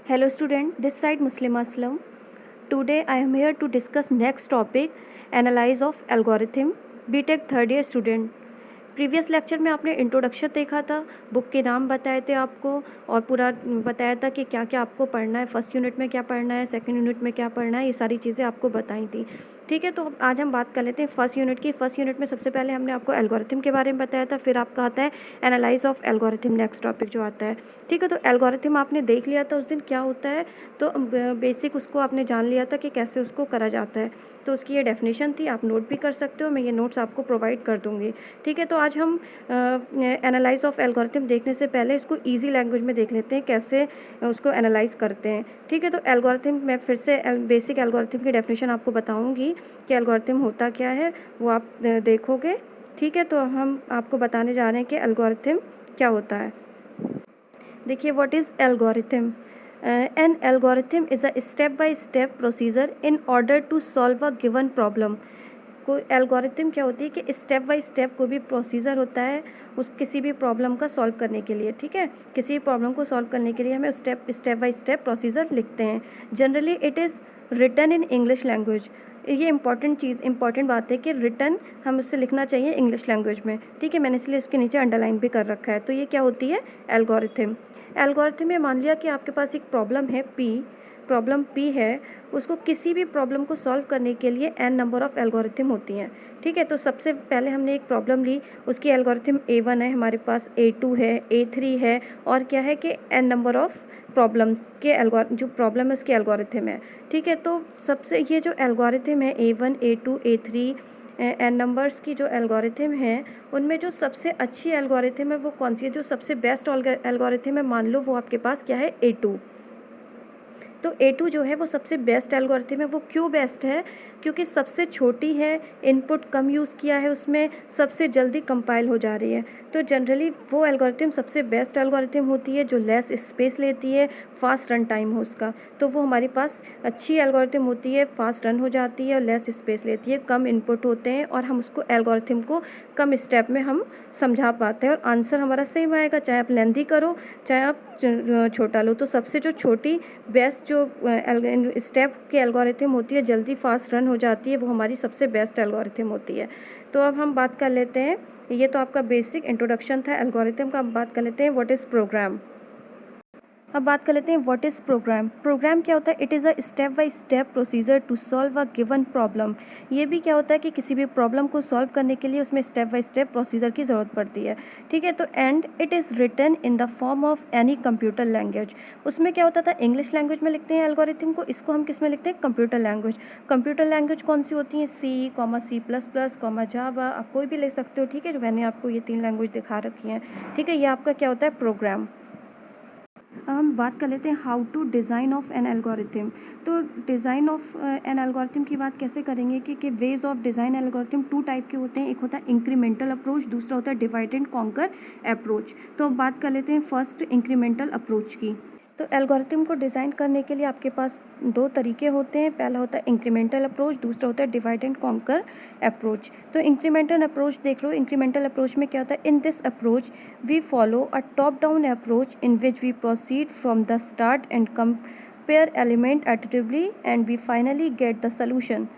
Hello student, this side Muslim Aslam. Today I am here to discuss next topic, analyze of algorithm. BTech third year student. Previous lecture में आपने introduction देखा था, book के नाम बताए थे आपको और पूरा बताया था कि क्या क्या आपको पढ़ना है, फर्स्ट यूनिट में क्या पढ़ना है, सेकंड यूनिट में क्या पढ़ना है, ये सारी चीज़ें आपको बताई थी। ठीक है, तो अब आज हम बात कर लेते हैं फर्स्ट यूनिट की। फर्स्ट यूनिट में सबसे पहले हमने आपको एल्गोरिथम के बारे में बताया था, फिर आपका आता है analyse of algorithm, next topic जो आता है। ठीक है, तो एल्गोरिथम आपने देख लिया था उस दिन क्या होता है, तो बेसिक उसको आपने जान लिया था कि कैसे उसको करा जाता है। तो उसकी ये डेफिनेशन थी, आप नोट भी कर सकते हो, मैं ये नोट्स आपको प्रोवाइड कर दूँगी। ठीक है, तो आज हम एनालाइज ऑफ एल्गोरिथम देखने से पहले इसको ईजी लैंग्वेज में देख लेते हैं कैसे उसको एनालाइज करते हैं। ठीक है, तो एल्गोरिथम मैं फिर से बेसिक एल्गोरिथम की डेफिनेशन आपको बताऊंगी कि एल्गोरिथम होता क्या है, वो आप देखोगे। ठीक है, तो हम आपको बताने जा रहे हैं कि एल्गोरिथम क्या होता है। देखिए, what is algorithm? An algorithm is a step by step procedure in order to solve a given problem. कोई एल्गोरिथम क्या होती है कि स्टेप बाय स्टेप कोई भी प्रोसीजर होता है उस किसी भी प्रॉब्लम का सॉल्व करने के लिए। ठीक है, किसी भी प्रॉब्लम को सॉल्व करने के लिए हमें स्टेप बाय स्टेप प्रोसीजर लिखते हैं। Generally it is written in English language. ये इंपॉर्टेंट बात है कि रिटन हम उससे लिखना चाहिए इंग्लिश लैंग्वेज में। ठीक है, मैंने इसलिए इसके नीचे अंडरलाइन भी कर रखा है। तो ये क्या होती है? एल्गोरिथम। एल्गोरिथम में मान लिया कि आपके पास एक प्रॉब्लम पी है, उसको किसी भी प्रॉब्लम को सॉल्व करने के लिए n नंबर ऑफ़ एल्गोरिथम होती हैं। ठीक है, तो सबसे पहले हमने एक प्रॉब्लम ली, उसकी एल्गोरिथम A1 है, हमारे पास A2 है, A3 है, और क्या है कि n नंबर ऑफ़ प्रॉब्लम के जो प्रॉब्लम है उसकी एल्गोरिथम है। ठीक है, तो सबसे ये जो एल्गोरिथम है A1, A2, A3 n numbers की जो एल्गोरिथम है, उनमें जो सबसे अच्छी एल्गोरिथम है वो कौन सी है? जो सबसे बेस्ट एल्गोरिथम है, मान लो वो आपके पास क्या है? A2। तो A2 जो है वो सबसे बेस्ट एल्गोरिथम है। वो क्यों बेस्ट है? क्योंकि सबसे छोटी है, इनपुट कम यूज़ किया है उसमें, सबसे जल्दी कंपाइल हो जा रही है। तो जनरली वो एल्गोरिथम सबसे बेस्ट एल्गोरिथम होती है जो लेस स्पेस लेती है, फास्ट रन टाइम हो उसका। तो वो हमारे पास अच्छी एल्गोरिथम होती है, फास्ट रन हो जाती है और लेस स्पेस लेती है, कम इनपुट होते हैं और हम उसको एल्गोरिथम को कम स्टेप में हम समझा पाते हैं और आंसर हमारा सेम आएगा, चाहे आप लेंथी करो चाहे आप छोटा लो। तो सबसे जो छोटी बेस्ट जो स्टेप की एल्गोरिथम होती है, जल्दी फास्ट रन हो जाती है, वो हमारी सबसे बेस्ट एल्गोरिथम होती है। तो अब हम बात कर लेते हैं, ये तो आपका बेसिक इंट्रोडक्शन था एल्गोरिथम का। अब बात कर लेते हैं व्हाट इज़ प्रोग्राम। अब बात कर लेते हैं व्हाट इज़ प्रोग्राम। प्रोग्राम क्या होता है? It is a step by step procedure to solve a given problem. ये भी क्या होता है कि किसी भी प्रॉब्लम को सॉल्व करने के लिए उसमें स्टेप बाय स्टेप प्रोसीजर की ज़रूरत पड़ती है। ठीक है, तो and it is written in the form of any computer language. उसमें क्या होता था? इंग्लिश लैंग्वेज में लिखते हैं एल्गोरिथम को, इसको हम किस में लिखते हैं? Computer language. कंप्यूटर लैंग्वेज कौन सी होती है? C++, जावा, आप कोई भी ले सकते हो। ठीक है, जो मैंने आपको ये 3 लैंग्वेज दिखा रखी हैं। ठीक है, ये आपका क्या होता है? प्रोग्राम। अब हम बात कर लेते हैं how to design of an algorithm. तो डिज़ाइन ऑफ एन एल्गोरिथम की बात कैसे करेंगे कि ways of design algorithm 2 type के होते हैं। एक होता है इंक्रीमेंटल अप्रोच, दूसरा होता है डिवाइड एंड कॉन्कर अप्रोच। तो अब बात कर लेते हैं फर्स्ट इंक्रीमेंटल अप्रोच की। तो एल्गोरिथम को डिज़ाइन करने के लिए आपके पास 2 तरीके होते हैं। पहला होता है इंक्रीमेंटल अप्रोच, दूसरा होता है डिवाइड एंड कॉन्कर अप्रोच। तो इंक्रीमेंटल अप्रोच देख लो। इंक्रीमेंटल अप्रोच में क्या होता है? In this approach we follow a top down approach in which we proceed from the start and compare element additively and we finally get the solution.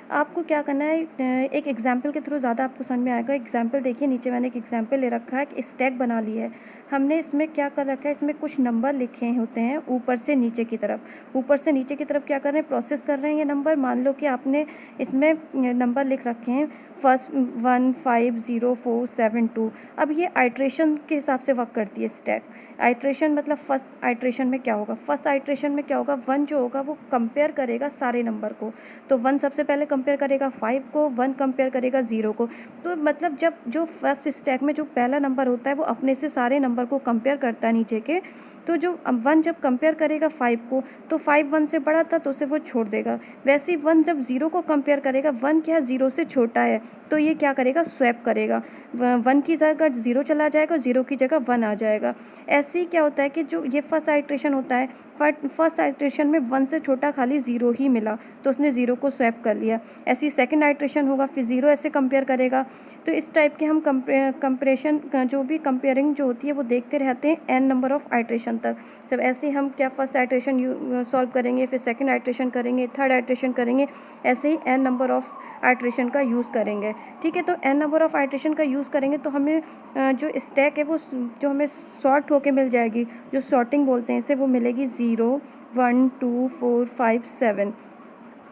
आपको क्या करना है, एक एग्जाम्पल के थ्रू ज़्यादा आपको समझ में आएगा। एग्जाम्पल देखिए, नीचे मैंने एक एग्जाम्पल ले रखा है कि स्टैक बना ली है हमने। इसमें क्या कर रखा है? इसमें कुछ नंबर लिखे होते हैं ऊपर से नीचे की तरफ। ऊपर से नीचे की तरफ क्या कर रहे हैं? प्रोसेस कर रहे हैं ये नंबर। मान लो कि आपने इसमें नंबर लिख रखे हैं फर्स्ट 1 5 0 4 7 2। अब ये आइट्रेशन के हिसाब से वर्क करती है स्टैक। आइट्रेशन मतलब फर्स्ट आइट्रेशन में क्या होगा? फर्स्ट आइट्रेशन में क्या होगा? 1 जो होगा वो कंपेयर करेगा सारे नंबर को। तो 1 सबसे पहले कंपेयर करेगा 5 को, 1 कंपेयर करेगा 0 को। तो मतलब जब जो फर्स्ट स्टैक में जो पहला नंबर होता है वो अपने से सारे नंबर को कंपेयर करता है नीचे के। तो जो 1 जब कंपेयर करेगा 5 को, तो 5 1 से बड़ा था तो उसे वो छोड़ देगा। वैसे ही 1 जब 0 को कंपेयर करेगा, 1 क्या 0 से छोटा है, तो ये क्या करेगा? स्वैप करेगा। 1 की जगह 0 चला जाएगा, 0 की जगह 1 आ जाएगा। ऐसे ही क्या होता है कि जो ये फर्स्ट आइट्रेशन होता है, फर्स्ट आइट्रेशन में 1 से छोटा खाली 0 ही मिला तो उसने 0 को स्वैप कर लिया। ऐसी सेकंड आइट्रेशन होगा, फिर 0 ऐसे कंपेयर करेगा। तो इस टाइप के हम कंपेरेशन जो भी कंपेयरिंग जो होती है वो देखते रहते हैं n number of iteration iteration तक। जब ऐसे हम क्या फर्स्ट आइट्रेशन सॉल्व करेंगे, फिर सेकंड आइट्रेशन करेंगे, थर्ड आइट्रेशन करेंगे, ऐसे ही n नंबर ऑफ़ आइट्रेशन का यूज़ करेंगे। ठीक है, तो n नंबर ऑफ़ आइट्रेशन का यूज़ करेंगे तो हमें जो स्टैक है वो जो हमें सॉर्ट होके मिल जाएगी, जो सॉर्टिंग बोलते हैं इसे, वो मिलेगी 0 1 2 4 5 7।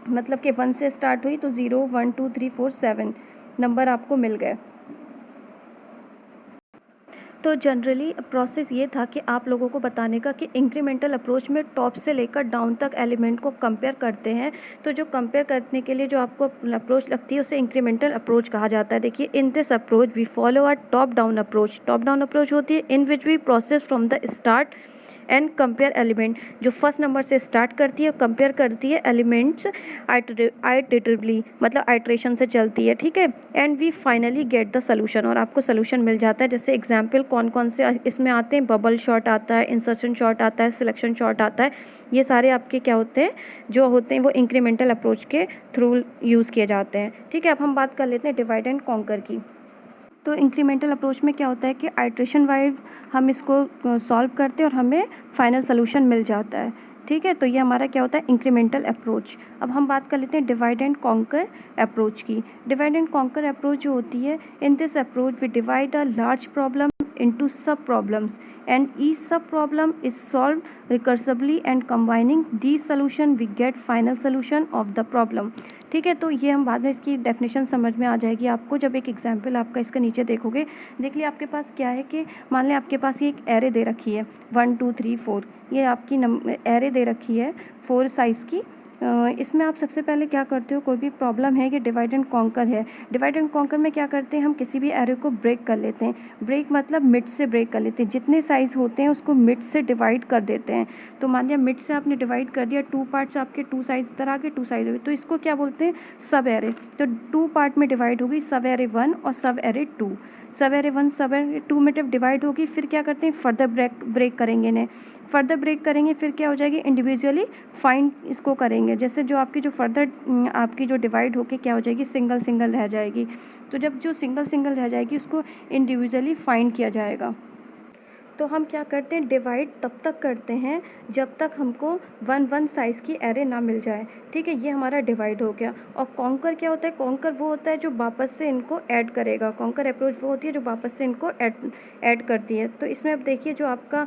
मतलब कि 1 से स्टार्ट हुई तो 0 1 2 3 4 7 नंबर आपको मिल गए। तो जनरली प्रोसेस ये था कि आप लोगों को बताने का कि इंक्रीमेंटल अप्रोच में टॉप से लेकर डाउन तक एलिमेंट को कंपेयर करते हैं। तो जो कंपेयर करने के लिए जो आपको अप्रोच लगती है उसे इंक्रीमेंटल अप्रोच कहा जाता है। देखिए, in this approach we follow a top down approach. Top down approach होती है in which we process from the start and compare element, जो फर्स्ट नंबर से स्टार्ट करती है, कंपेयर करती है एलिमेंट्स आइटरेटिवली, मतलब आइट्रेशन से चलती है। ठीक है, and we finally get the solution, और आपको सोल्यूशन मिल जाता है। जैसे एग्जांपल कौन कौन से इसमें आते हैं, बबल शॉट आता है, इंसर्शन शॉट आता है, सिलेक्शन शॉट आता है। ये सारे आपके क्या होते हैं, जो होते हैं वो इंक्रीमेंटल अप्रोच के थ्रू यूज़ किए जाते हैं। ठीक है, अब हम बात कर लेते हैं डिवाइड एंड कॉन्कर की। तो इंक्रीमेंटल अप्रोच में क्या होता है कि आइट्रेशन वाइज हम इसको सॉल्व करते हैं और हमें फाइनल सोल्यूशन मिल जाता है। ठीक है, तो ये हमारा क्या होता है, इंक्रीमेंटल अप्रोच। अब हम बात कर लेते हैं डिवाइड एंड कॉन्कर अप्रोच की। डिवाइड एंड कॉन्कर अप्रोच जो होती है, in this approach we divide a large problem into sub problems and each sub problem is solved recursively and combining these solution we get final solution of the problem। ठीक है, तो ये हम बाद में इसकी डेफिनेशन समझ में आ जाएगी आपको जब एक एग्जांपल आपका इसका नीचे देखोगे। देख लिया, आपके पास क्या है कि मान लें आपके पास ये एक एरे दे रखी है 1 2 3 4, ये आपकी एरे दे रखी है 4 साइज़ की। इसमें आप सबसे पहले क्या करते हो, कोई भी प्रॉब्लम है कि डिवाइड एंड कॉन्कर है। डिवाइड एंड कॉन्कर में क्या करते हैं, हम किसी भी एरे को ब्रेक कर लेते हैं। ब्रेक मतलब मिड से ब्रेक कर लेते हैं, जितने साइज़ होते हैं उसको मिड से डिवाइड कर देते हैं। तो मान लिया मिड से आपने डिवाइड कर दिया, 2 पार्ट्स आपके 2 साइज़ इधर आ गए, 2 साइज़ हो गए, तो इसको क्या बोलते हैं, सब एरे। तो 2 पार्ट में डिवाइड होगी, सब एरे 1 और सब एरे 2। सब एरे 1 सब एरे 2 में जब डिवाइड होगी, फिर क्या करते हैं, फर्दर ब्रेक करेंगे इन्हें। फर्दर ब्रेक करेंगे, फिर क्या हो जाएगी, इंडिविजुअली फाइंड इसको करेंगे। जैसे जो आपकी जो फर्दर आपकी जो डिवाइड होके क्या हो जाएगी, सिंगल सिंगल रह जाएगी। तो जब जो सिंगल सिंगल रह जाएगी उसको इंडिविजुअली फाइंड किया जाएगा। तो हम क्या करते हैं, डिवाइड तब तक करते हैं जब तक हमको 1 साइज़ की एरे ना मिल जाए। ठीक है, ये हमारा डिवाइड हो गया। और कॉन्कर क्या होता है, कॉन्कर वो होता है जो वापस से इनको ऐड करेगा। कॉन्कर अप्रोच वो होती है जो वापस से इनको ऐड करती है। तो इसमें अब देखिए, जो आपका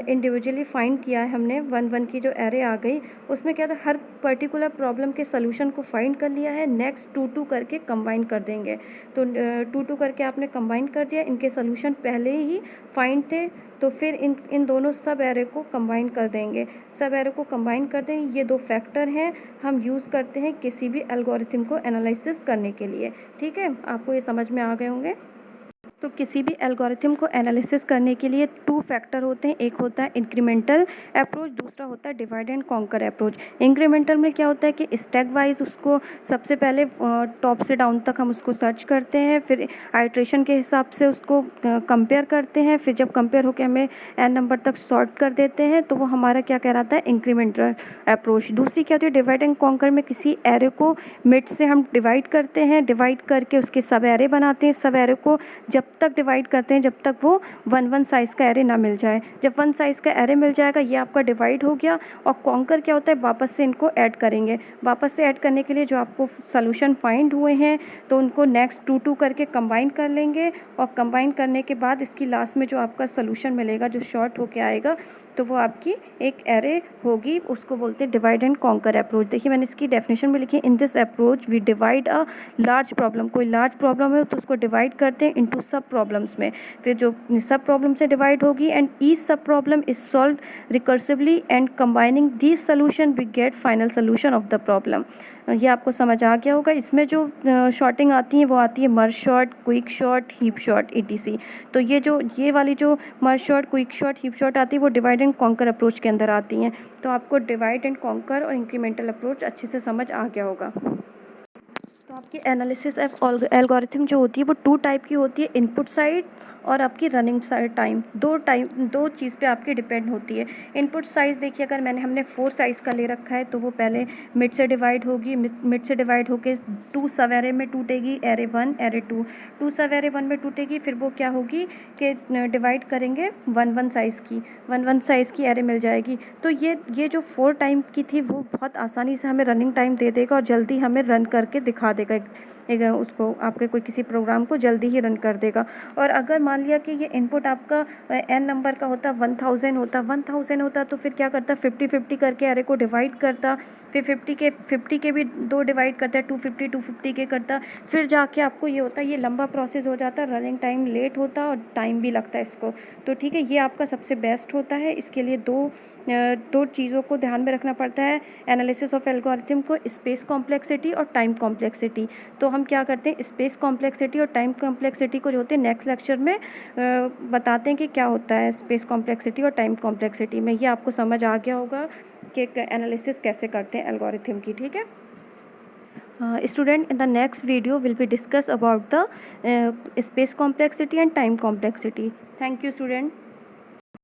इंडिविजुअली फाइंड किया है हमने 1 की जो एरे आ गई, उसमें क्या था, हर पर्टिकुलर प्रॉब्लम के सोल्यूशन को फाइंड कर लिया है, नेक्स्ट 2 करके कंबाइन कर देंगे। तो 2 करके आपने कंबाइन कर दिया, इनके सोल्यूशन पहले ही फाइंड थे, तो फिर इन दोनों सब एरे को कंबाइन कर देंगे। सब एरे को कंबाइन कर देंगे, ये 2 फैक्टर हैं हम यूज़ करते हैं किसी भी एल्गोरिथम को एनालिसिस करने के लिए। ठीक है, आपको ये समझ में आ गए होंगे। तो किसी भी एल्गोरिथम को एनालिसिस करने के लिए 2 फैक्टर होते हैं, एक होता है इंक्रीमेंटल अप्रोच, दूसरा होता है divide and conquer approach. Incremental में क्या होता है कि स्टेप वाइज उसको सबसे पहले टॉप से डाउन तक हम उसको सर्च करते हैं, फिर आइट्रेशन के हिसाब से उसको कंपेयर करते हैं, फिर जब कंपेयर होकर हमें n नंबर तक सॉर्ट कर देते हैं, तो वो हमारा क्या कहलाता है, इंक्रीमेंटल अप्रोच। दूसरी क्या होती है, डिवाइड एंड कॉन्कर में किसी एरे को मिड से हम डिवाइड करते हैं, डिवाइड करके उसके सब एरे बनाते हैं। सब एरे को जब तक डिवाइड करते हैं जब तक वो 1 साइज़ का एरे ना मिल जाए। जब 1 साइज़ का एरे मिल जाएगा, ये आपका डिवाइड हो गया। और कॉन्कर क्या होता है, वापस से इनको ऐड करेंगे। वापस से ऐड करने के लिए जो आपको सोल्यूशन फाइंड हुए हैं, तो उनको नेक्स्ट 2 करके कंबाइन कर लेंगे, और कंबाइन करने के बाद इसकी लास्ट में जो आपका सोल्यूशन मिलेगा, जो शॉर्ट होके आएगा, तो वो आपकी एक एरे होगी, उसको बोलते हैं डिवाइड एंड कॉन्कर अप्रोच। देखिए, मैंने इसकी डेफिनेशन में लिखी है, in this approach we divide a large problem. कोई लार्ज प्रॉब्लम है तो उसको डिवाइड करते हैं इनटू सब प्रॉब्लम्स में, फिर जो सब प्रॉब्लम से डिवाइड होगी, and each sub problem is solve recursively and combining this solution we get final solution of the problem. ये आपको समझ आ गया होगा। इसमें जो शॉर्टिंग आती है वो आती है merge sort, quick sort, heap sort, etc। तो ये वाली जो merge sort, quick sort, heap sort आती है वो डिवाइड एंड कॉन्कर अप्रोच के अंदर आती हैं। तो आपको डिवाइड एंड कॉन्कर और इंक्रीमेंटल अप्रोच अच्छे से समझ आ गया होगा। तो आपकी एनालिसिस ऑफ एल्गोरिथम जो होती है वो 2 टाइप की होती है, इनपुट साइड और आपकी रनिंग साइड टाइम। 2 चीज़ पे आपकी डिपेंड होती है। इनपुट साइज़ देखिए, अगर हमने 4 साइज़ का ले रखा है तो वो पहले मिड से डिवाइड होगी, मिड से डिवाइड होके 2 सब एरे में टूटेगी, एरे 1 एरे 2। 2 सब एरे 1 में टूटेगी, फिर वो क्या होगी कि डिवाइड करेंगे 1 साइज़ की, 1 साइज़ की एरे मिल जाएगी। तो ये जो 4 टाइम की थी वो बहुत आसानी से हमें रनिंग टाइम दे देगा और जल्दी हमें रन करके दिखा देगा, एक उसको आपके कोई किसी प्रोग्राम को जल्दी ही रन कर देगा। और अगर मान लिया कि ये इनपुट आपका n नंबर का होता, 1000 होता तो फिर क्या करता, 50-50 करके एरे को डिवाइड करता, फिर 50 के भी 2 डिवाइड करता है, 250 के करता, फिर जाके आपको ये होता, ये लंबा प्रोसेस हो जाता, रनिंग टाइम लेट होता और टाइम भी लगता है इसको। तो ठीक है, ये आपका सबसे बेस्ट होता है। इसके लिए दो चीज़ों को ध्यान में रखना पड़ता है एनालिसिस ऑफ एल्गोरिथम को, स्पेस कॉम्प्लेक्सिटी और टाइम कॉम्प्लेक्सिटी। तो हम क्या करते हैं, स्पेस कॉम्प्लेक्सिटी और टाइम कॉम्प्लेक्सिटी को जो होते हैं नेक्स्ट लेक्चर में बताते हैं कि क्या होता है स्पेस कॉम्प्लेक्सिटी और टाइम कॉम्प्लेक्सिटी में। ये आपको समझ आ गया होगा कि एनालिसिस कैसे करते हैं एल्गोरिथम की, ठीक है। Student, in the next video will be discuss about the space complexity and time complexity. Thank you, student.